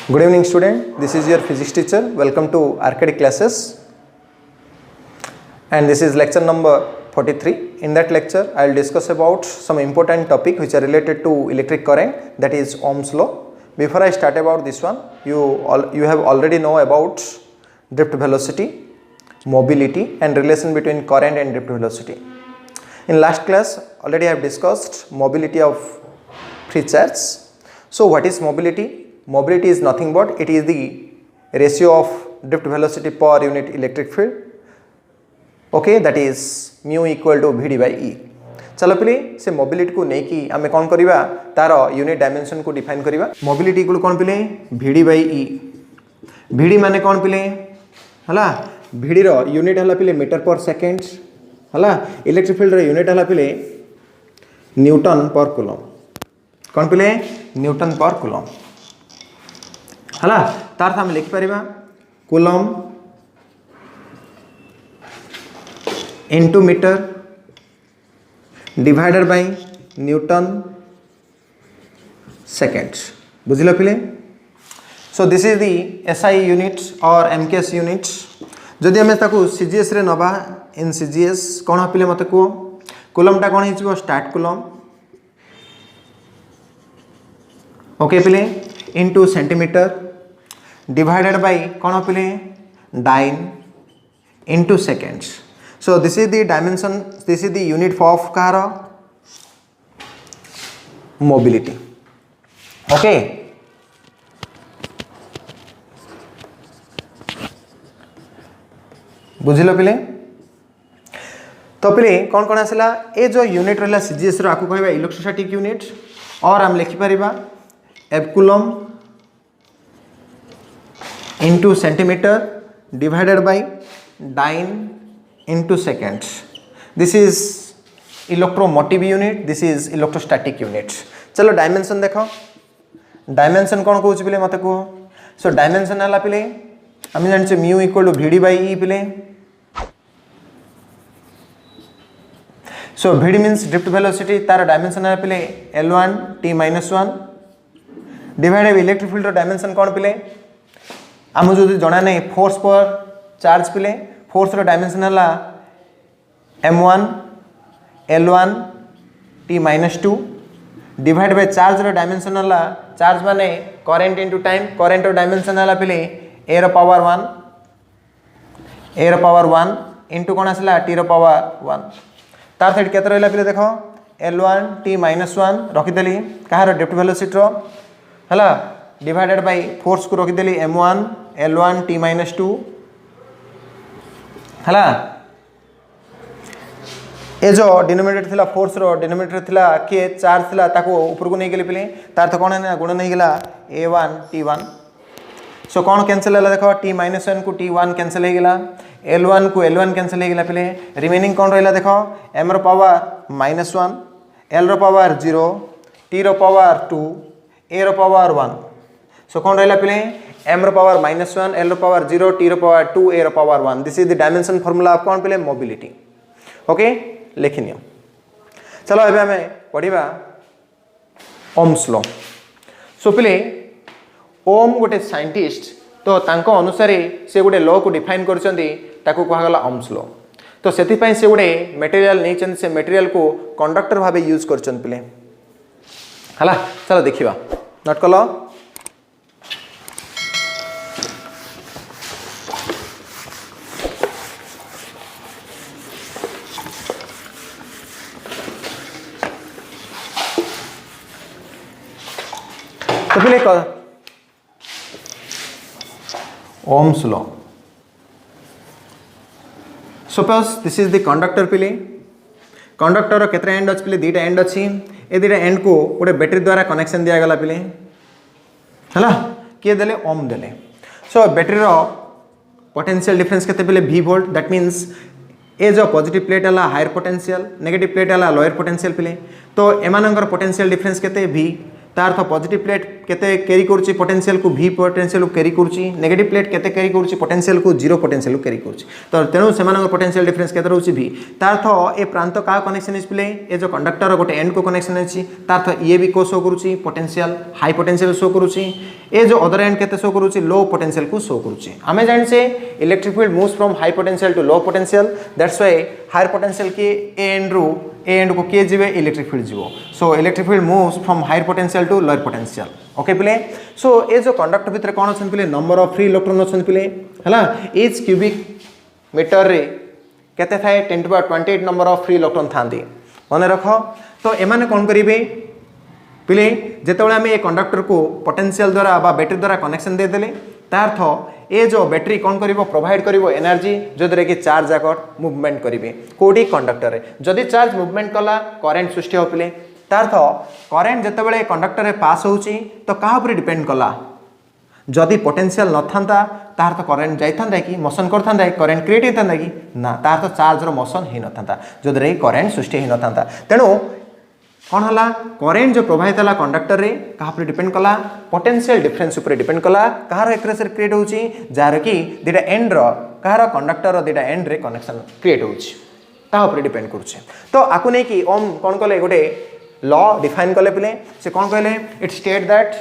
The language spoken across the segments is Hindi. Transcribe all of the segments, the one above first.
Good evening student, this is your physics teacher. Welcome to Arcadic classes, and this is lecture number 43. In that lecture I will discuss about some important topic which are related to electric current, that is Ohm's law. Before I start about this one, you have already know about drift velocity, mobility and relation between current and drift velocity. In last class already I have discussed mobility of free charge. So what is mobility? Mobility is nothing but it is the ratio of drift velocity per unit electric field, okay, that is mu equal to Vd by E. चलो पिले से मोबिलिटी को नहीं कि आमे कौन करिबा तार यूनिट डायमेंशन को डिफाइन करिबा. मोबिलिटी इक्वल कौन पिले Vd by E. Vd माने कौन पिले हला Vd रो यूनिट हला पिले मीटर पर सेकंड हला इलेक्ट्रिक फील्ड रो यूनिट हला पिले न्यूटन पर कूलम. कौन पिले न्यूटन पर कूलम हला तार हम लिख परिबा coulomb into metre divided by newton second. बुझिल पिले. So this is the SI unit और एमकेएस यूनिट. जदि आम ताकू सीजीएस रे नबा इन सीजीएस कौन पिले मत को कूलमटा कौन हो स्टार्ट कूलम, ओके पिले, इनटू सेंटीमीटर डिवाइडेड बाय कौन पिले dyne into seconds. So this is the dimension, this is the unit of car mobility, okay. बुझिल पिले. तो पिले कौन कौन आसला ए जो यूनिट रहा सीजीएस रो आकु कहबा इलेक्ट्रोस्टैटिक यूनिट, और हम लिखि परिबा abcoulomb into centimetre divided by dyne into seconds. This is electromotive unit, this is electrostatic unit. चलो डायमेंशन देखो. डायमेंशन कौन कहूँ पिले मत कह. सो डायमेंशन है पिले आम जाने mu equal to Vd by E पिले. So Vd means drift velocity, तार डायमेंशन है पिले L1 t minus 1 divide by electric field dimension कौन पिले आम जो जना नहीं फोर्स पर चार्ज पिले. फोर्स रो डायमेंशन है m1 L1 t minus 2 divide by charge रो डायमेंशन है चार्ज माने करंट इनटू टाइम. करंट रो डायमेंशन है पिले a रो पावर 1 इनटू कौन आसला t रो पावर 1. तार थेट केते रहला पिले देखो L1 t minus 1 रखिदेली कहार ड्रिफ्ट वेलोसिटी रो हला डिवाइडेड बाय फोर्स को रखिदेली m1 L1 t minus 2 हला. ए जो डिनोमिनेटर थिला फोर्स रो डिनोमिनेटर थिला के चार्ज थिला ताको ऊपर को नहीं गेली पिले तार तो कोन है गुण नहीं गेला a1 t1. सो कौन कैंसिल होला देखो t minus 1 को t1 कैंसिल हो गेला, L1 को L1 कैंसिल हो गेला पिले. रिमेनिंग कौन रहला देखो m रो पावर -1 L रो पावर 0 t रो पावर 2 a रो पावर 1. सो कौन रहला पिले m रो पावर -1 L रो पावर 0 t रो पावर 2 a रो power 1. This is the dimension formula of कौन पिले मोबिलिटी, ओके. लिखिनियो. चलो एबे हमें पढ़िबा ओम्स लॉ. सो पिले ओम गोटे साइंटिस्ट तो तांको अनुसार से गोटे लॉ को डिफाइन करछंदी ताको कहा गला ओम्स लॉ. तो सेति पई से गोटे मटेरियल नै चंद से मटेरियल को कंडक्टर भाबे यूज करछन पिले हला. चलो देखिबा नोट कलो. तो पिले Ohm's law. Suppose this is the conductor पिले. कंडक्टर केते एंड अछि पिले दीटा एंड अछि. ए दीटा एंड को गोटे बैटरी द्वारा कनेक्शन दिया गला पिले हला. के देले ओम देले. सो बैटरी रो पोटेंशियल डिफरेंस केते पिले V वोल्ट. दैट मींस ए जो पॉजिटिव प्लेट हला हायर पोटेंशियल, नेगेटिव प्लेट हला लोअर पोटेंशियल पिले. तो एमानंकर पोटेंशियल डिफरेंस केते V. तार अर्थ पॉजिटिव प्लेट केते कैरी करूची पोटेंशियल को v पोटेंशियल को कैरी करूची नेगेटिव प्लेट केते कैरी करूची पोटेंशियल को 0 पोटेंशियल को कैरी करूची तो तेणु सेमानक पोटेंशियल डिफरेंस केते रहउची v तार अर्थ ए प्रांत का कनेक्शन इज प्ले ए जो कंडक्टर गोटे एंड को कनेक्शन अछि तार अर्थ ये भी को शो करूची पोटेंशियल हाई पोटेंशियल शो करूची ए जो अदर एंड केते शो करूची लो पोटेंशियल को शो करूची आमे जानि से electric field moves from high potential to low potential that's why higher potential के ए एंड को के जीवे इलेक्ट्रिक फील्ड जीवो so electric field moves from higher potential to lower potential okay पिले सो ए जो कंडक्टर भितर कोन अछन पिले नंबर ऑफ फ्री इलेक्ट्रॉन अछन पिले हला ईच क्यूबिक मीटर रे केते थाए 10^28 नंबर ऑफ फ्री इलेक्ट्रॉन थांदी माने रखो तो एमाने कोन करिवे पिले जेतेबेले आमे ए कंडक्टर को पोटेंशियल द्वारा बा बैटरी द्वारा कनेक्शन दे देले तार अर्थ ए जो बैटरी कौन करिवो प्रोवाइड करिवो एनर्जी जो द्वारा कि चार्ज जाकर मूवमेंट करिवे कोडी कंडक्टर रे जदि चार्ज मूवमेंट कला करंट सृष्टि हो पिले तार अर्थ करंट जेतेबेले कंडक्टर रे पास होउची तो कहा ऊपर डिपेंड कला जदि पोटेंशियल न थांता तार अर्थ करंट जाइथांदा कि मोशन करथांदा करंट क्रिएट हेथांदा कि ना तार अर्थ चार्ज रो मोशन हे न थांता जो द्वारा कि करंट सृष्टि हे न थांता तेणु कौन हला करेंट जो प्रवाहित हला कंडक्टर रे कहा पर डिपेंड कला पोटेंशियल डिफरेंस ऊपर डिपेंड कला कहार एक्रेसर क्रिएट होउची जार कि दिटा एंड रो कहार कंडक्टर रो दिटा एंड रे कनेक्शन क्रिएट होउची ता ऊपर डिपेंड करछे तो आकु नै कि ओम कौन कले गोटे लॉ डिफाइन कले पिले से कौन कहले it state that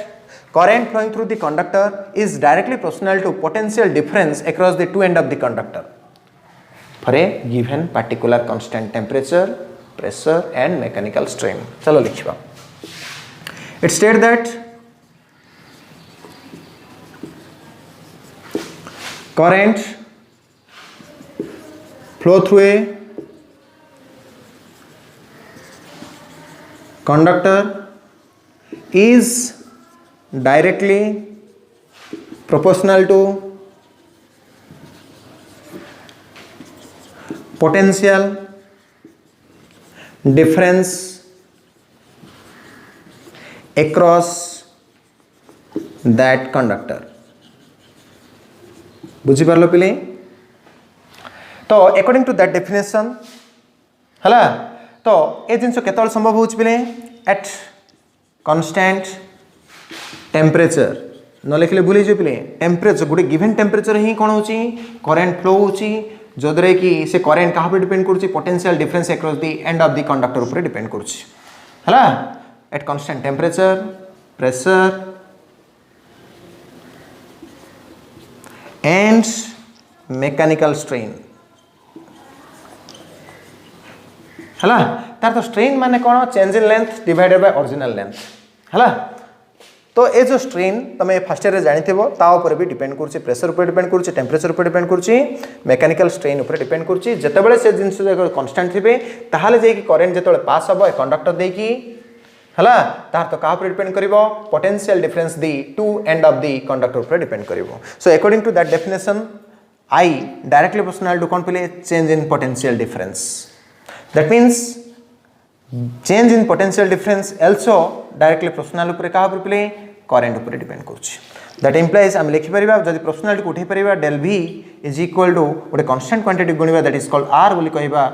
current flowing through the conductor is directly proportional to potential difference across the two ends of the conductor for a given particular constant temperature pressure and mechanical strain चलो लिखिबा it state that current flow through a conductor is directly proportional to potential difference across that conductor बुझी पारलो पिले तो अकॉर्डिंग टू दैट डेफिनेशन हला तो ए जिंस केतल संभव होउछ पिले एट कांस्टेंट टेम्परेचर न लिखले भूली जो पिले टेम्परेचर गोटे गिवन टेम्परेचर ही कौन होची करंट फ्लो होची जोदरे कि से करंट कहाँ पे डिपेंड करूची potential difference across the end of the conductor ऊपर डिपेंड करूची हला at constant temperature pressure and mechanical strain हला तार तो स्ट्रेन माने कौन change in length divided by original length हला तो ये जो स्ट्रेन तुम फर्स्ट ईयर जानिथिबो ता ऊपर भी डिपेंड करूची प्रेशर ऊपर डिपेंड करूची टेम्परेचर ऊपर डिपेंड करूची मैकेनिकल स्ट्रेन ऊपर डिपेंड करूची जेतेबेले से जिंस कांस्टेंट थिबे ताहाले जे कि करंट जेतेबेले पास हबो कंडक्टर दे कि हला तार तो का ऊपर डिपेंड करिवो potential difference the two end of the conductor ऊपर डिपेंड करिवो so according to that definition I directly proportional to कौन पिले change in potential difference that means change in potential difference also directly proportional ऊपर का ऊपर पिले करंट ऊपर डिपेंड करछि दैट इंप्लाइज हम लिखि परिबा जदि प्रोपोर्शनल को उठै परिबा del v is equal to गोटे कांस्टेंट क्वांटिटी गुणिबा दैट इज कॉल्ड r बोली कहबा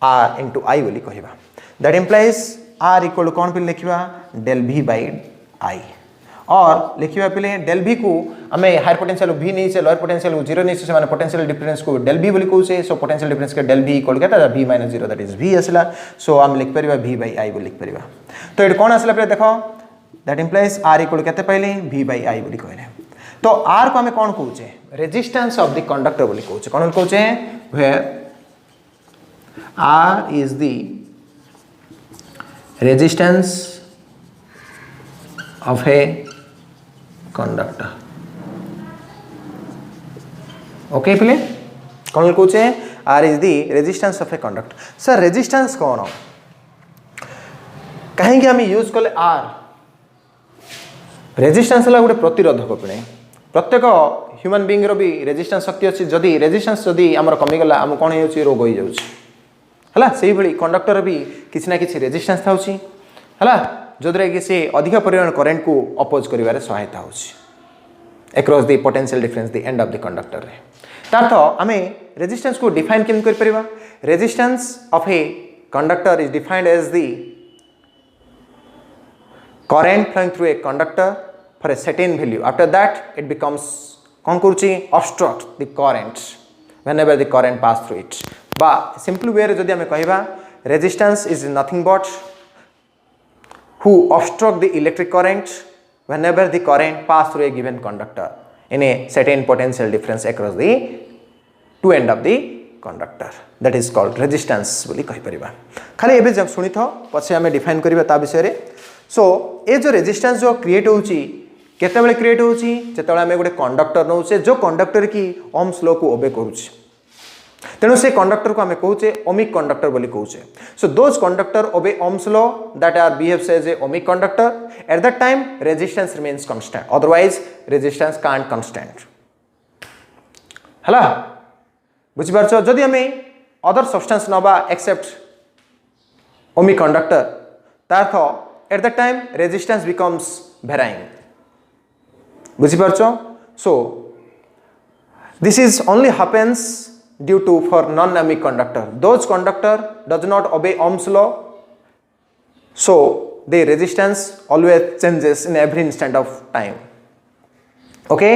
r into i बोली कहबा that implies r equal to कोन पे लिखिबा del v by i और लिखिबा पहले del v को हमें हायर पोटेंशियल v नहीं से लोअर पोटेंशियल को 0 नहीं से माने पोटेंशियल डिफरेंस को del v बोली कहू से सो पोटेंशियल डिफरेंस के del v इक्वल केता v - 0 दैट इज v असला सो हम लिख परिबा v by i बोली लिख परिबा तो एट कोन असला पहले देखो दैट इंप्लाइज r इक्वल केते पहले v by i बोली कहले तो r को हमें कोन कहू छे रेजिस्टेंस ऑफ द कंडक्टर बोली कहू छे कोन कहू छे where r is the resistance of a conductor okay पिले कौन कहू छे r is the resistance of a conductor sir resistance कौन कहीं हम यूज कले r रेजिस्टेंस हला गोटे प्रतिरोधक पिले प्रत्येक ह्यूमन बीइंग रो भी रेजिस्टेंस शक्ति अछि जदि रेजिस्टेंस जदि हमर कमी गला हम कोन होउची रोग होई जाउची हला सेही भली कंडक्टर भी किछि ना किछि रेजिस्टेंस थाउची हला जोदरे कि से अधिक परिमाण करंट को अपोज करिवारे सहायता होउची across the potential difference the end of the conductor रे तार तो हमें रेजिस्टेंस को डिफाइन केम कर परिबा resistance of a conductor is defined as the current flowing through a conductor for a certain value. After that it becomes obstruct the current whenever the current pass through it. But simple way jodi ame kahiba, resistance is nothing but who obstruct the electric current whenever the current pass through a given conductor in a certain potential difference across the two end of the conductor. That is called resistance बोली कहि परिबा. खाली एबे जब सुनी थो पछे हमें डिफाइन करिबा ता विषय रे. सो ए जो रेजिस्टेंस जो क्रिएट होउची केते बेले क्रिएट होउची जेतबेले हमें गोटे कंडक्टर नउचे जो कंडक्टर की ओम्स लॉ को ओबे करूची. तेणु से कंडक्टर को हमें कहूचे ओमिक कंडक्टर बोली कहूचे. So those conductor obey Ohm's law that are behaves as a ohmic conductor. At that time resistance remains constant, otherwise resistance can't constant. हला बुझी पारछो. जदि हमें अदर सब्सटेंस नबा एक्सेप्ट ओमिक कंडक्टर तार्थ at that time resistance becomes varying. बुझी पारछो. So this is only happens due to for non-ohmic conductor. Those conductor does not obey Ohm's law, so the resistance always changes in every instant of time. Okay,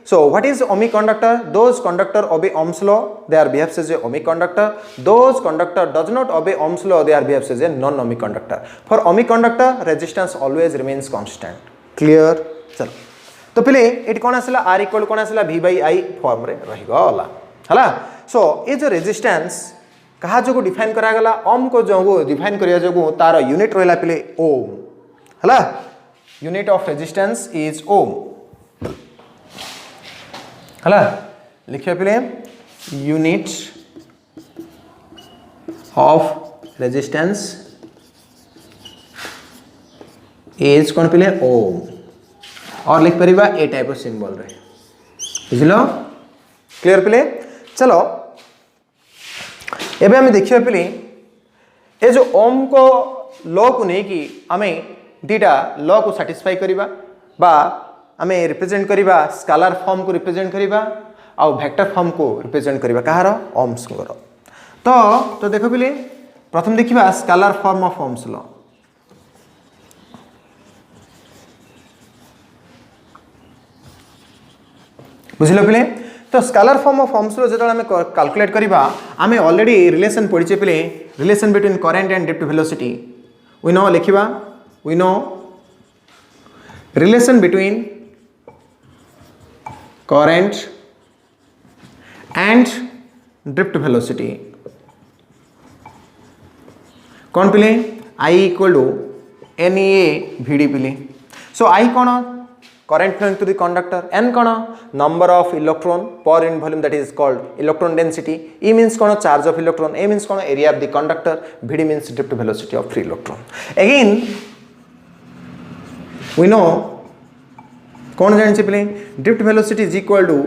so what is ohmic conductor? Those conductor obey Ohm's law, they are behaves as a ohmic conductor. Those conductor does not obey Ohm's law, they are behaves as a non-ohmic conductor. For ohmic conductor resistance always remains constant. Clear? चलो तो पहले एट कौन आसला R इक्वल कौन आसला V by I फॉर्म रे रहिगला हला. सो ये जो रेजिस्टेंस कहा जो डिफाइन करा गला ओम को जो डिफाइन करिया जो तार यूनिट रहला पले ओम हला. यूनिट ऑफ रेजिस्टेंस इज ओम हला. लिखिया पले यूनिट ऑफ रेजिस्टेंस इज कौन पले ओम. और लिख परिबा ए टाइप ऑफ सिंबल रे. बुझलो? क्लियर पले. चलो एबे हमें देखिए पहले ये जो ओम को लॉ को नहीं कि हमें दीटा लॉ को सैटिस्फाई करिबा बा हमें रिप्रेजेंट करिबा स्केलर फॉर्म को रिप्रेजेंट करिबा आ वेक्टर फॉर्म को रिप्रेजेंट करिबा कहार ओम्स को. तो देखो पहले प्रथम देखिबा scalar form of Ohm's law. बुझिलो पहले. तो scalar form of Ohm's law जब हमें कैलकुलेट करिबा हमें ऑलरेडी रिलेशन पढ़िचे पहले relation between current and drift velocity. We know लिखिबा we know relation between current and drift velocity कौन पहले I equal to NEA VD पहले. सो I कौन current flowing through the conductor, n kono number of electron per unit volume, that is called electron density. E means kono charge of electron, A means kono area of the conductor, VD means drift velocity of free electron. Again we know kono जानिछे पले drift velocity is equal to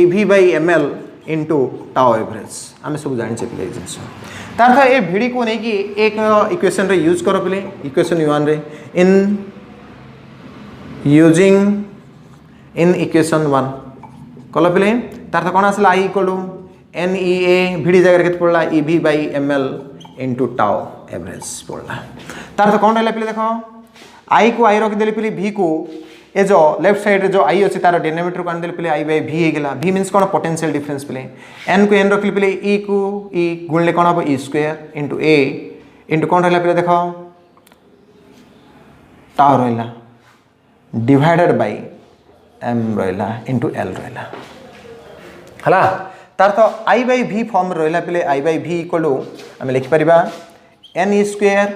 EV by ml into tau average. आमे सब जानिछे पले जिंस तार था ए VD को नहीं कि एक इक्वेशन रे यूज करो पले इक्वेशन 1 रे in equation 1 कल पे तार कौन आसला I equal to NEA VD जगह के पड़ला EV by ml into tau average पड़ला. तार कौन रहला पे देखो I को I रख देली पे V को ए जो लेफ्ट साइड रे जो I अछि तार डिनोमिनेटर को आन देली पे I by V हे गेला. V मींस कोन पोटेंशियल डिफरेंस पे n को n रखली पे E को E गुणले कोन हो E square into A into कोन रहला पे देखो tau रहला डिवाइडेड बाय m रहला into l रहला हला. तार तो I by V फॉर्म रहला पे I by V equal to हम लिख परिबा n स्क्वायर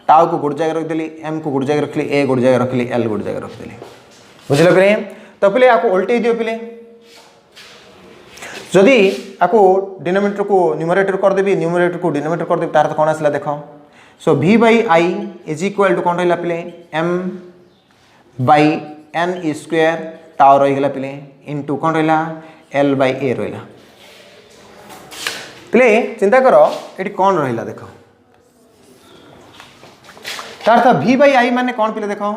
टाउ को गुड जगह रख देली m को गुड जगह रखली a गुड जगह रखली l गुड जगह रख देली. बुझलो पे तो पहले आपको उल्टे दियो पहले जदि आपको डिनोमिनेटर को न्यूमरेटर कर देबी न्यूमरेटर को डिनोमिनेटर कर देबी तार तो कोन आसला देखो. So V by I is equal to कोन रहला पे m by n square tau रहीगला पे इंटू कौन रहा L by A रहा. पे चिंता करो ये कौन रहा देख तार था V by I माने कौन पे देखो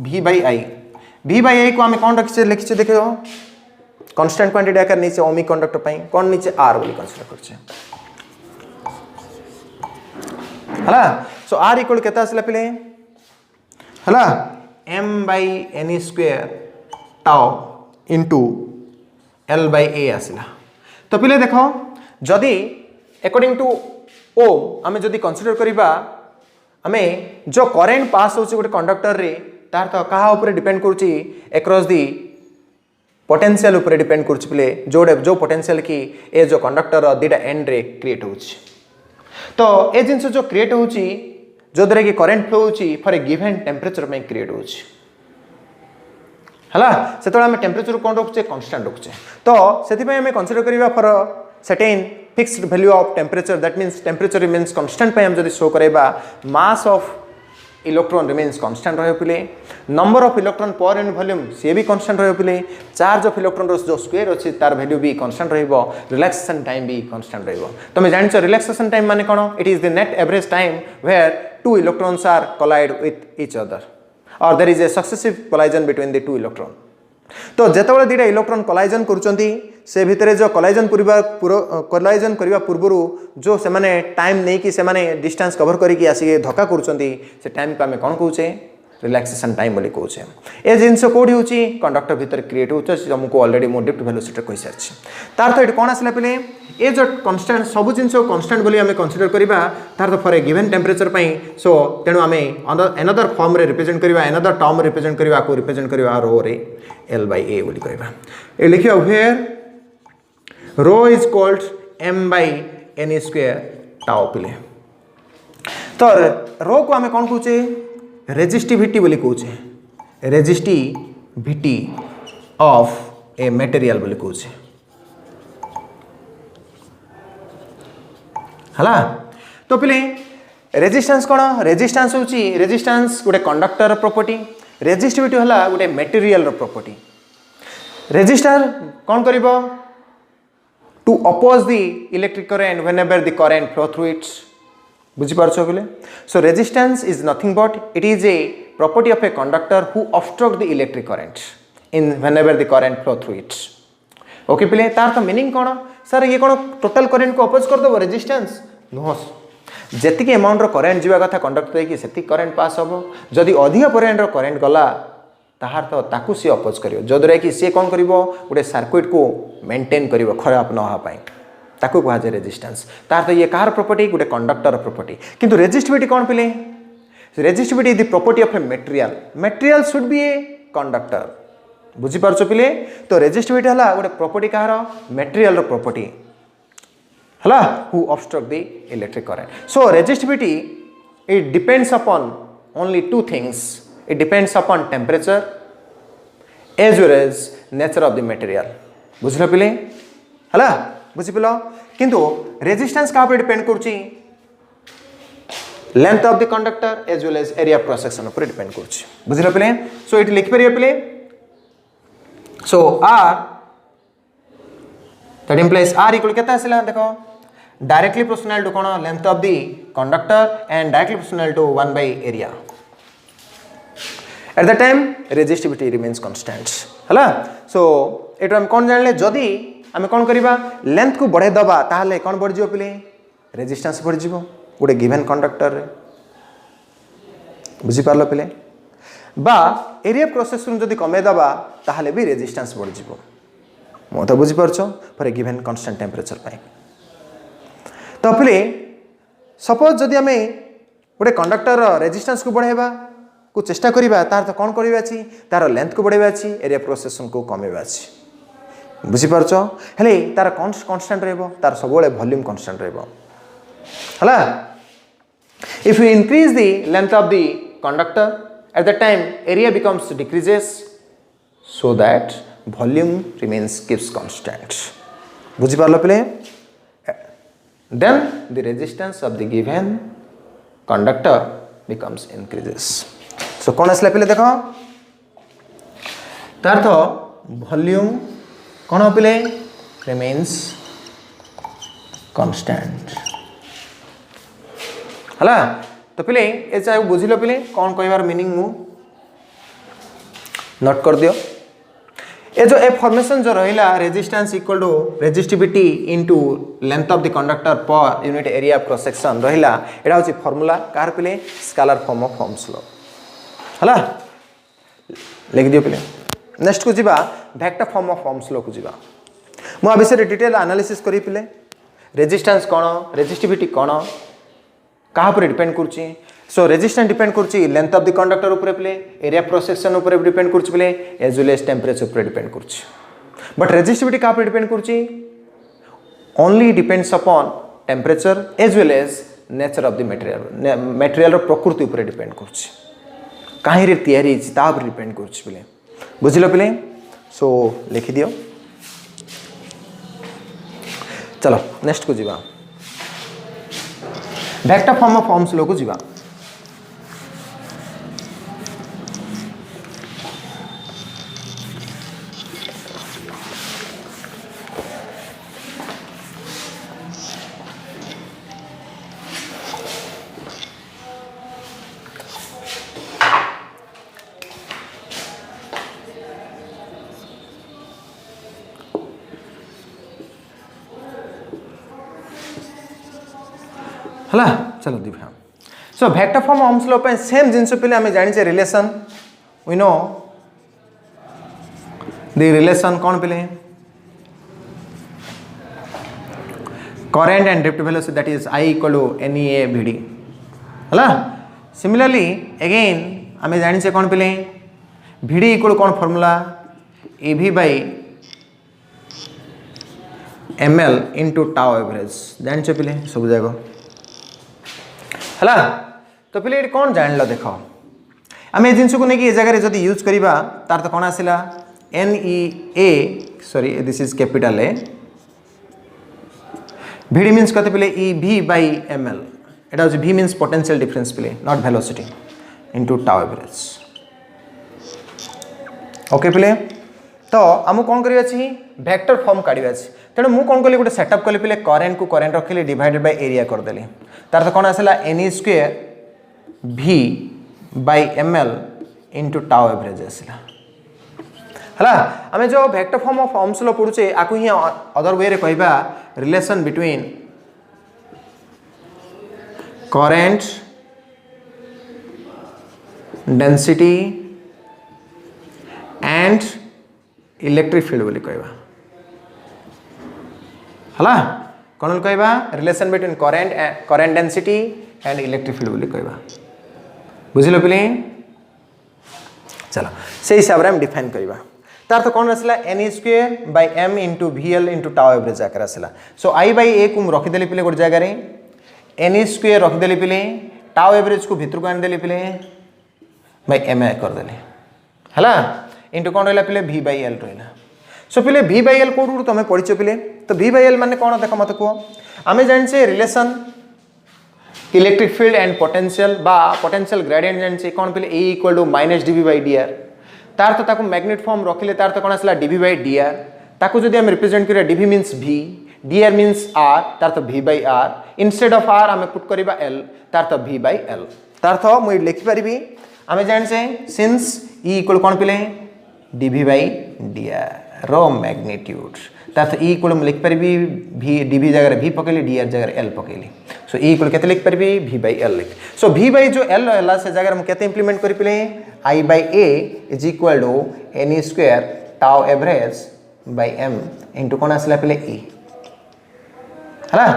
V by I को आम कौन रखी लिखी देख कॉन्स्टेंट क्वांटिटी आकार नीचे ओमिक कंडक्टर पाई कौन नीचे R बोली कंसीडर करछे हला. सो R इक्वल केता आसला पे हला m/n² टाउ इंटू l/a आसला। तो पिले देख जदि अकॉर्डिंग टू ओम आम जदि कंसीडर करवा आम जो करेन्ट पास हो गोटे कंडक्टर रे तार तो क्या ऊपर डिपेंड करुच्ची अक्रॉस दी पोटेंशियल ऊपर डिपेंड करुच्ची पिले जो पोटेंशियल की ए जो कंडक्टर दीटा एंड रे क्रिएट होची। तो ए जिनस जो क्रिएट होची जो द्वारा कि करेन्ट फ्लो होची फॉर ए गिवन टेम्परेचर में क्रिएट होची हला से आम टेम्परेचर कौन रखुचे कांस्टेंट रखुचे। तो से आम कंसीडर करवा for certain fixed value of temperature that means temperature remains constant पे हम जब शो करवा mass of electron remains constant रहे पिले number of electron per unit volume सी भी कांस्टेंट रहे पिले चार्ज ऑफ इलेक्ट्रॉन जो स्क्वायर अच्छी तार वैल्यू भी कांस्टेंट रहिबो रिलैक्सेशन टाइम भी कांस्टेंट रहिबो। तुम जानिछ रिलैक्सेशन टाइम माने कोन it is the net average time where two electrons are collide with each other और there is a successive collision between the two electron. तो जेतेबेले दीटा इलेक्ट्रॉन कोलाइजन करुचंती से भितरे जो कोलाइजन करवा पूर्व जो से माने टाइम नहीं कि से माने डिस्टेंस कवर करके आसी धक्का करुचंती से टाइम को आम कौन कहूचे रिलैक्सेशन टाइम बोली कहूचे। ए जिनस कौटी होची कंडक्टर भीतर क्रिएट होचे तुमको ऑलरेडी मो डिप्ट वैल्यू सेट कहि सारछि। तार तो ये कौन आसला पिले ए जो कांस्टेंट सब जिनस कांस्टेंट बोली आम कंसीडर करवा तार तो फॉर ए गिवन टेम्परेचर पई सो तेणु आम एनदर फॉर्म रे रिप्रेजेंट करवा एनदर टर्म रिप्रेजेंट करवा को रिप्रेजेंट करवा रो रे l/a बोली कहबा। ए लिखियो where rho is called m/n² tau पिले। तो रो को आम कौन कहूचे रेजिस्टिविटी बोली कहूचे रेजिस्टिविटी ऑफ ए मटेरियल बोली कहूचे हला। तो पिले रेजिस्टेंस कौन रेजिस्टेंस होची रेजिस्टेंस गोटे कंडक्टर प्रॉपर्टी रेजिस्टिविटी हला गोटे मटेरियल प्रॉपर्टी। रेजिस्टर कौन करिवो to oppose the electric current whenever the current flow through it बुझी पारछो बोले। So resistance is nothing but it is a property of a conductor who obstruct the electric current in whenever the current flow through it. Okay पिले तार तो मीनिंग कौन सर ये कौन टोटल करंट को अपोज कर दबो रेजिस्टेंस नो जेतिक अमाउंट रो करंट जीवा कथा कंडक्टर की सेति करंट पास हो जदि अधिक परिमाण रो करंट गला ताहार तो ताकू सी अपोज करियो जदरे कि सी कौन करिवो गोटे सर्किट को मेंटेन करिवो खराब न होआ पाई ताकू कहा जाए रेजिस्टेंस। तार तो ये कार प्रॉपर्टी गोटे कंडक्टर प्रॉपर्टी किंतु रेजिस्टिविटी कौन पिले resistivity is the property of a material material should be a conductor बुझी पारछो पिले। तो रेजिस्टिविटी हला गोटे प्रॉपर्टी कहार मटेरियल रो प्रॉपर्टी हला who obstruct the electric current. So resistivity it depends upon only two things it depends upon temperature as well as nature of the material बुझल पिले हला बुझी पिल किंतु रेजिस्टेंस का डिपेंड करुच्ची length of the conductor as well as area cross section ऊपर डिपेंड करुच्ची बुझल पिले। सो ये लिखि परिया पिले so r that implies r equal केता आसिला देखो डायरेक्टली प्रोपोर्शनल टू कोन length of the conductor and directly proportional to 1 by area at the time resistivity remains constant हला। सो एटो हम कोन जानले जदी आम कौन करवा लेंथ को बढ़े दबा ताहले कौन बढ़ जिवो पिले रेजिस्टेंस बढ़ जिवो गोटे गिवन कंडक्टर रे बुझी पारलो पिले बा एरिया प्रोसेस जदी कमे दबा ताहले भी रेजिस्टेंस बढ़ जिवो मो तो बुझी पारछो for a given constant temperature पाई। तो पिले सपोज जदी आम गोटे कंडक्टर रेजिस्टेंस को बढ़ाइबा को चेष्टा करबा तार तो कौन करबा छी तार लेंथ को बढ़ाइबा छी एरिया प्रोसेस को कमेबा छी बुझी पारछो हेले तार कांस्टेंट रहबो तार सब बेले वॉल्यूम कांस्टेंट रहबो हला। If you increase the length of the conductor at the time area becomes decreases so that volume remains keeps constant बुझी पारलो पिले। Then the resistance of the given conductor becomes increases. So कौन आसला पिले देखो तार तो वॉल्यूम कौन हो पिले रिमेन्स कांस्टेंट हला। तो पिले ए चाहे बुझिलो पिले कौन कहबार मीनिंग मु नोट कर दियो ए जो ए फॉर्मेशन जो रहिला resistance equal to resistivity into length of the conductor per unit area cross section रहिला एडा होची फार्मूला कार पिले scalar form of Ohm's law हला। लिख दियो पिले नेक्स्ट को जीवा vector form of Ohm's law को जीवा मु आ विषय डिटेल एनालिसिस करी पिले रेजिस्टेंस कोन रेजिस्टिविटी कोन कहा पर डिपेंड करछि सो रेजिस्टेंस डिपेंड करछि लेंथ ऑफ द कंडक्टर ऊपर पिले एरिया क्रॉस सेक्शन ऊपर डिपेंड करछि पिले एज वेल एज टेंपरेचर ऊपर डिपेंड करछि बट रेजिस्टिविटी कहा पर डिपेंड करछि only depends upon temperature as well as nature of the material प्रकृति ऊपर डिपेंड करछि काहे रे तयारी ता पर डिपेंड करछि पिले बुझिलो पिले सो लिखि दियो चलो नेक्स्ट को जीवा vector form of Ohm's law को जीवा हला चलो दिखा सो वेक्टर फॉर्म ओम्स लॉ पे सेम जिंस पे हमें जानि छे relation we know the relation कौन पे current and drift velocity that is I equal to NEA VD हला सिमिलरली अगेन हमें जानि छे कौन पे VD इक्वल कौन formula EV by ml into tau average जानि छे पे सब जागो हला तो पिले कौन जान लो देखो आम जिनस को लेकिन जगह जब यूज करवा तार तो कौन आसला NEA sorry this is capital A VD means कहते पिले EV बाय ml एटा होची V मीन्स पोटेंशियल डिफरेंस पिले not velocity into tau average okay पिले तो आम कौन करवा छी वेक्टर फॉर्म काढ़ा तेणु मु कौन कली गोटे सेटअप कली पिले करेन्ट को करेन्ट रखिली डिवाइडेड बाय एरिया करदेली तार तो कौन आसला NE square V by ml into tau average आसला हला आमे जो vector form of Ohm's law पढुचे आकु ही अदर वे रे कहबा relation between current density and electric field बोली कहबा हला कौन कहबा relation between current density and electric field बोली कहबा बुझिलो पिले चलो से हिसाब रे हम डिफाइन करबा तार तो कौन आसला NE square by m into VL into tau average आकर आसला सो I बाय a को रखि देली पिले गोटे जगह रे NE स्क्वायर रखि देली पिले टाउ एवरेज को भीतर को आन देली पिले बाय m कर देली हला इनटू कौन रहला पिले V बाय L रहला सो पिले V बाय L कोड तुम पढ़िଛ पिले तो V बाय L माने कौन देख मत कह आमे जानिछे relation electric field and potential बा पोटेंशियल ग्रेडियंट जानिछे कौन पिले A equal to -dV by dr तार तो ताको मैग्नेट फॉर्म रखिले तार तो कौन आसला dV बाय dr ताको जदि हम रिप्रेजेंट करिया dV means V dr means r तार तो V by r instead of r हमें पुट करिबा L तार तो V बाय L तार तो मु लिखि परिबी आमे जानिछे सिंस E इक्वल कौन पिले dV by dr row magnitude तार तो E इक्वल लिख पारि V dV जगह V पकेली dr जगह L पकेली सो E इक्वल केते लिख पारि V बाय L लिख सो V बाय जो L हला से जगह हम केते इंप्लीमेंट करि पिले I by A is equal to NE square tau average by m into कोन आसला पिले E हला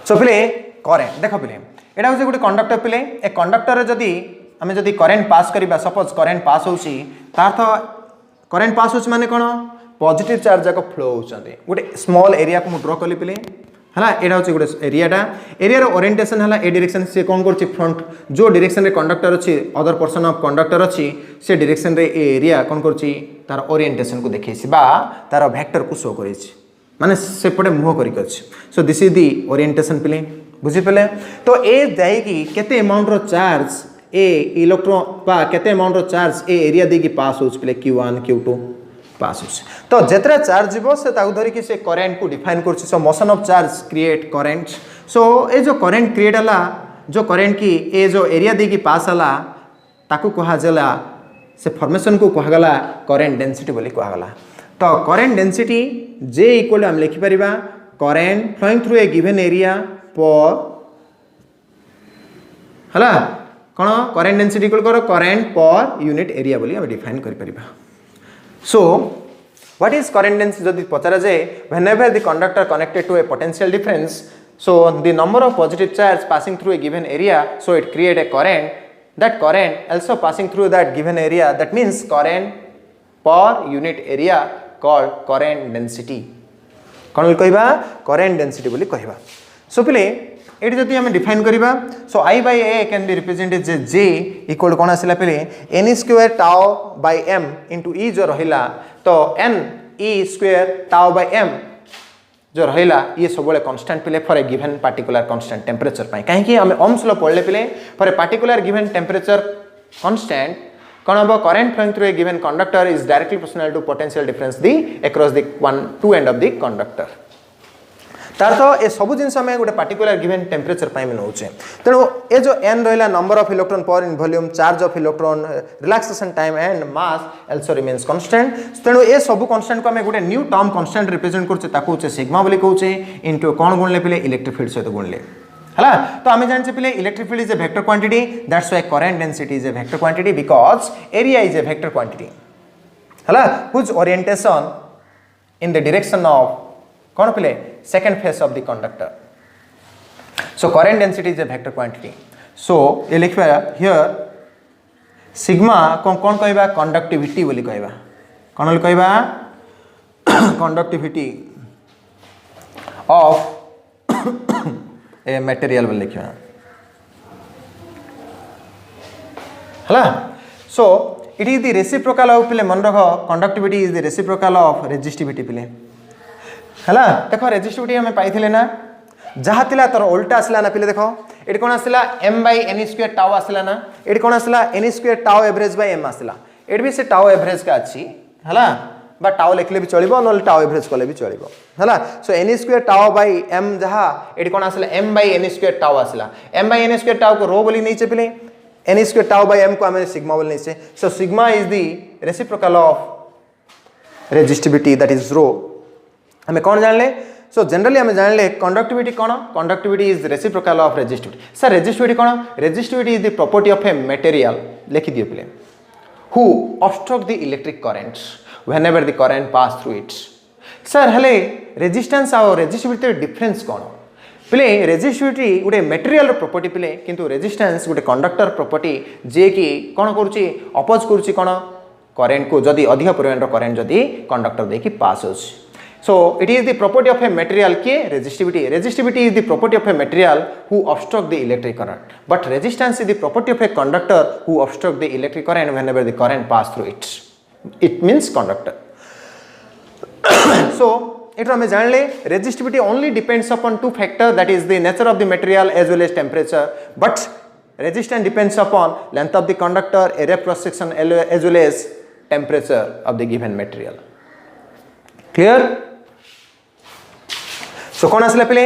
सो पिले करेंट देखो पिले एटा होचे गोटे कंडक्टर पिले ए कंडक्टर जदी हमें जदी करंट पास करिबा सपोज करंट पास होची तार तो करंट पास होची माने कोन पॉजिटिव चार्ज जाक फ्लो होचंती गोटे स्मॉल एरिया को मु ड्रा कली पिले हला एटा होची गोटे एरिया रो ओरिएंटेशन हला ए डायरेक्शन से कोन करची फ्रंट जो डायरेक्शन रे कंडक्टर अछि अदर पर्सन ऑफ कंडक्टर अछि से डायरेक्शन रे ए एरिया कोन करची तार ओरिएंटेशन को देखैछि बा तार वेक्टर को शो करैछि माने से पटे मुह करि अछि सो दिस इज द ओरिएंटेशन पिले बुझि पेले तो ए जाई कि केते अमाउंट रो चार्ज ए इलेक्ट्रॉन बा केते अमाउंट रो चार्ज ए एरिया दे की पास होछ पिले q1 q2 पास होछ तो जेतरा चार्ज जीवो से ताउ धरि कि से करंट को डिफाइन करछि so motion of charge create current so ए जो करंट क्रिएट हला जो करंट की ए जो एरिया दे की पास हला ताकू कहा जला से फॉर्मेशन को कहा गला करंट डेंसिटी बोली कहा गला तो करंट डेंसिटी J इक्वल हम लिखि परिबा current flowing through a given area पर हला कौन करेंट डेंसिटी इक्वल कर करेंट पर यूनिट एरिया बोली हम डिफाइन कर परिबा so what is current density जदि पचरा जाए whenever the conductor connected to a potential difference so the number of positive charge passing through a given area so it create a current that current also passing through that given area that means current per unit area called current density कौन कहबा current density बोली कहबा so पिले एटी जदि हम डिफाइन करबा so I by A can be represented as J equal कौन आसिला पिले n square tau by m into E जो रहिला तो n E square tau by m जो रहिला ये सब कांस्टेंट पिले for a given particular constant temperature पाई कहीं आम ओम्स लॉ पढ़ले पिले for a particular given temperature constant कौन हम current flowing through a given conductor is directly proportional to potential difference the across the two end of the conductor तार तो ये सब जिन आम गोटे पार्टिकुलर गिवन टेम्परेचर पाई नौचे तेणु ये जो एन रहा नंबर ऑफ इलेक्ट्रॉन पर इन volume charge of electron relaxation time and mass also remains constant तेणु ये सब कांस्टेंट को आम गोटे न्यू टर्म कांस्टेंट रिप्रेजेंट करछे सिग्मा बोली कहूचे इनटू कौन गुणले पिले इलेक्ट्रिक फील्ड सहित गुणले हला तो आम जानचे पिले electric field is a vector quantity that's why current density is a vector quantity because area is a vector quantity हला which orientation in the direction of कौन पिले second phase of the conductor so current density is a vector quantity so ये लिखबा here sigma कौन कहबा conductivity बोली कहबा कौन बोली कहबा conductivity of a material बोली लिखबा हला so it is the reciprocal of पिले मन रख conductivity is the reciprocal of resistivity पिले हला देखो रेजिस्टिविटी हमें पाइथिले ना जहा तिला तर उल्टा आसला ना पिले देखो एटी कोन आसला m by n square tau आसला ना एटी कोन आसला n square tau average by m आसला एटी भी से टाउ एवरेज का अछि हला बा टाउ लिखले भी चलिबो नल टाउ एवरेज कोले भी चलिबो हला so n square tau by m जहा एटी कोन आसला m by n square tau आसला m by n square tau को रो बोली नहीं छे पिले n square tau by m को हमें सिग्मा बोली नहीं छे so sigma is the reciprocal of resistivity that is rho हमें कौन जान ले सो जनरली हमें जान ले कंडक्टिविटी कौन conductivity is reciprocal of resistivity sir resistivity कौन resistivity is the property of a material लिखि दियो प्ले who obstruct the electric currents whenever the current pass through it sir हेले रेजिस्टेंस और रेजिस्टिविटी डिफरेंस कौन प्ले रेजिस्टिविटी गोटे मटेरियल प्रॉपर्टी प्ले किंतु रेजिस्टेंस गोटे कंडक्टर प्रॉपर्टी जे कि कौन करूची अपोज करूची कौन करंट को जदी अधिक परिमाण रो करंट जदी कंडक्टर दे कि पास होछ so it is the property of a material ke resistivity is the property of a material who obstruct the electric current but resistance is the property of a conductor who obstruct the electric current whenever the current pass through it means conductor so it hame jaan le resistivity only depends upon two factors that is the nature of the material as well as temperature but resistance depends upon length of the conductor area cross section as well as temperature of the given material clear so कौन आसला पिले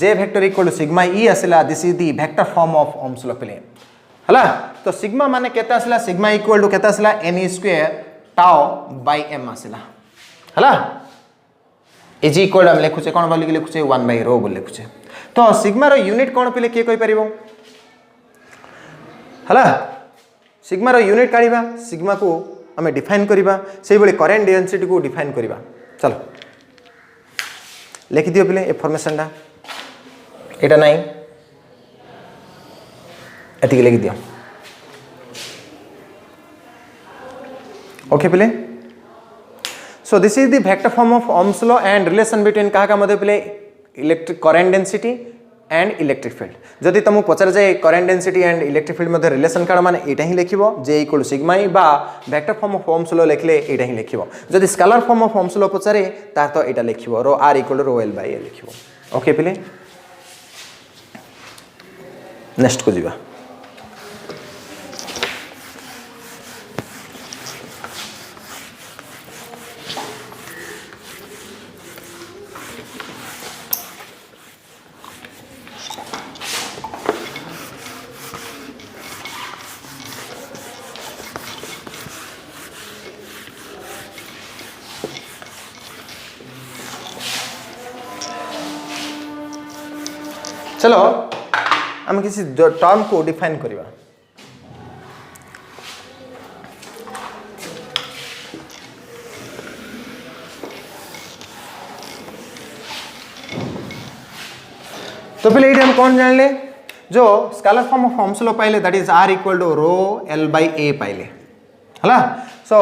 j vector equal to sigma e आसला this is the vector form of Ohm's law पिले हला तो सिग्मा माने केता आसला सिग्मा इक्वल टू केता आसला n square tau by m आसला हला ए जी इक्वल हम लिखुचे कोन बोली लिखुचे 1 बाय रो बोली लिखुचे तो सिग्मा रो यूनिट कोन पिले के कहि परिबो हला सिग्मा रो यूनिट काढिबा सिग्मा को हमें डिफाइन करिबा सेही बळे करंट डेंसिटी को डिफाइन करिबा चलो लिखि दियो पिले इनफॉरमेशन दा एटा नाही एतिक लिखि दियो ओके पिले so this is the vector form of Ohm's law and relation between कहा का मध्य पिले electric current density and electric field जदि तुमको पचार जाए current density and electric field मध्य रिलेशन काढ माने एटा ही लिखिबो j equal to sigma E बा vector form of Ohm's law लिखले एटा ही लिखिबो जदि scalar form of Ohm's law पचारे ता तो एटा लिखिबो rho r equal to rho l by a लिखिबो ओके पिले नेक्स्ट को जीवा चलो हम किसी टर्म को डिफाइन करिबा पहले ये हम कौन जान ले जो scalar form of Ohm's law पाइले that is r equal to rho l by a पाइले हला सो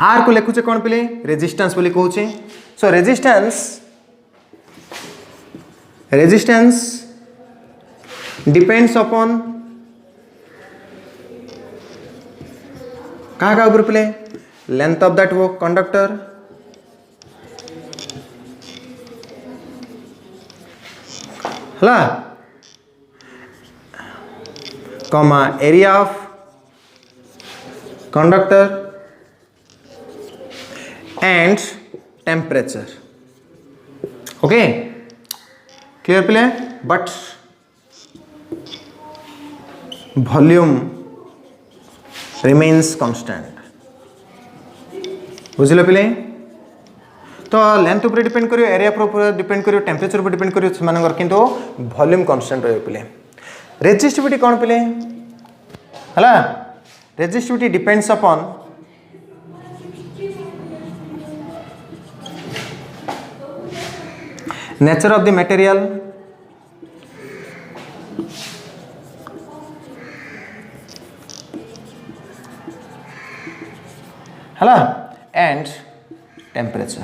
r को लिखुचे कौन पहले रेजिस्टेंस बोली कहूचे सो रेजिस्टेंस डिपेंड्स अपॉन कहाँ का ऊपर पहले लेंथ ऑफ दैट वो कंडक्टर हला comma area of conductor and temperature okay clear पहले बट वॉल्यूम रिमेन्स कांस्टेंट बुझल पे तो लेंथ ऊपर डिपेंड करियो एरिया ऊपर डिपेंड करियो टेम्परेचर ऊपर डिपेंड करियो सेमानकर किंतु वॉल्यूम कांस्टेंट रहियो पे रेजिस्टिविटी कौन पे हला resistivity depends upon nature of the material हला एंड टेम्परेचर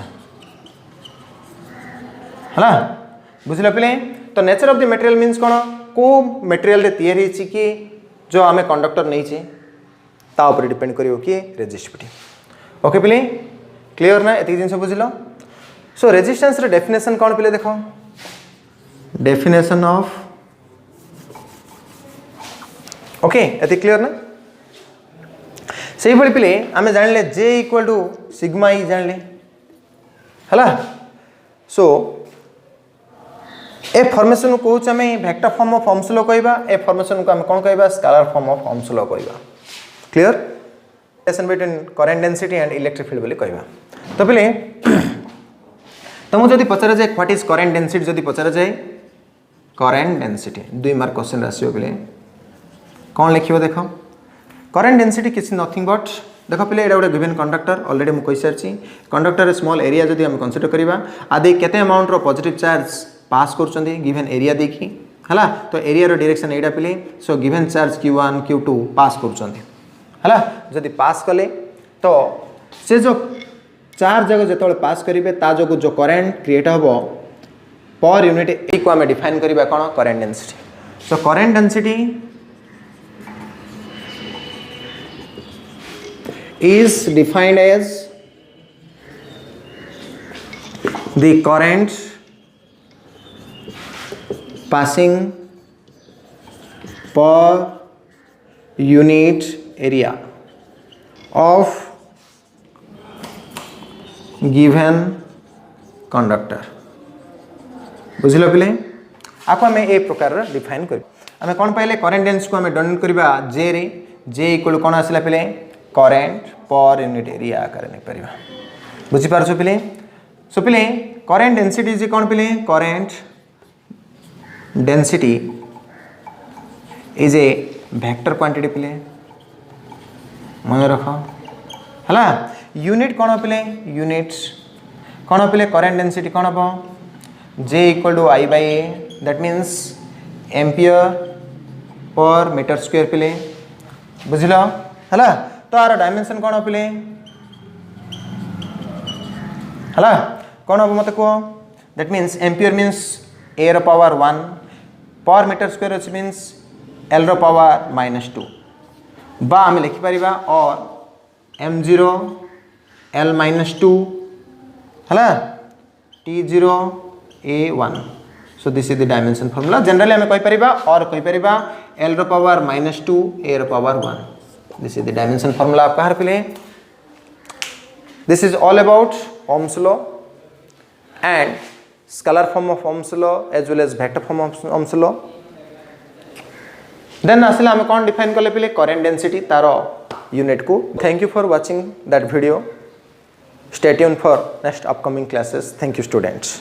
हला बुझल पे तो nature of the material means कौन को मटेरियल रे तैयारी होची कि जो आमे कंडक्टर नहीं छे ता ऊपर डिपेंड करियो कि रेजिस्टिविटी ओके पे क्लियर ना एति जिंस बुझलो सो रेजिस्टेंस रे डेफिनेशन कौन पे देखो डेफिनेशन ऑफ ओके एति क्लियर ना से ही पे आम जान ले J equal to sigma E जान ले हला सो ए फॉर्मेशन को आम vector form of Ohm's law कहबा ए फॉर्मेशन को आम कौन कहबा scalar form of Ohm's law कहबा clear relation between current density and electric field बोली कहबा तो पहले तुमको जदि पचरा जाए व्हाट इज करंट डेंसिटी जदि पचरा जाए करंट डेंसिटी 2 मार्क क्वेश्चन आसियो पहले कौन लिखिबो देखो करंट डेंसिटी किसी नथिंग बट देख पे ये गोटे गिवन कंडक्टर ऑलरेडी मुझे कही सारी कंडक्टर स्मॉल एरिया जदि हम कंसीडर करवा आदि केते अमाउंट रो पॉजिटिव चार्ज पास कर गिवन एरिया देखी है तो एरिया रो डायरेक्शन एटा पे so given charge Q1 Q2 पास कर जदि पास कले तो से जो चार्ज जगह जो पास करेंगे ता जो करंट क्रिएट हम पर यूनिट को आम डिफाइन करवा कौन current density so current density is defined as the current passing per unit area of given conductor बुझल पे आपको आम ए प्रकार डिफाइन कर आम कौन पाइले करंट डेंस को आम डोनेट करवा J रे J इक्वल कौन आसला पे करंट पर यूनिट एरिया आकार नहीं पारिबा बुझी पारछो पिले सो पिले करंट डेंसिटी जे कौन पिले current density is a vector quantity पिले मन रख हला यूनिट कौन पिले यूनिट कौन पिले करंट डेंसिटी कौन हम J equal to I by A that means ampere per metre square पिले बुझल हला तो आर डायमेंशन कौन पे हला कौन हम मत कह that means ampere means A रो power 1 per metre square means L रो पावर -2 बा आम लिखिपर और m0 L -2 हला t0 A1 so this is the dimension formula generally आम कहीपर और कहीपर L रो पावर -2 A रो power 1 this is the dimension formula आप कहाँ पे this is all about Ohm's law and scalar form of Ohm's law as well as vector form of Ohm's law then आसले आम कौन डिफाइन कले पे current density तारो यूनिट को thank you for watching that video stay tuned for next upcoming classes thank you students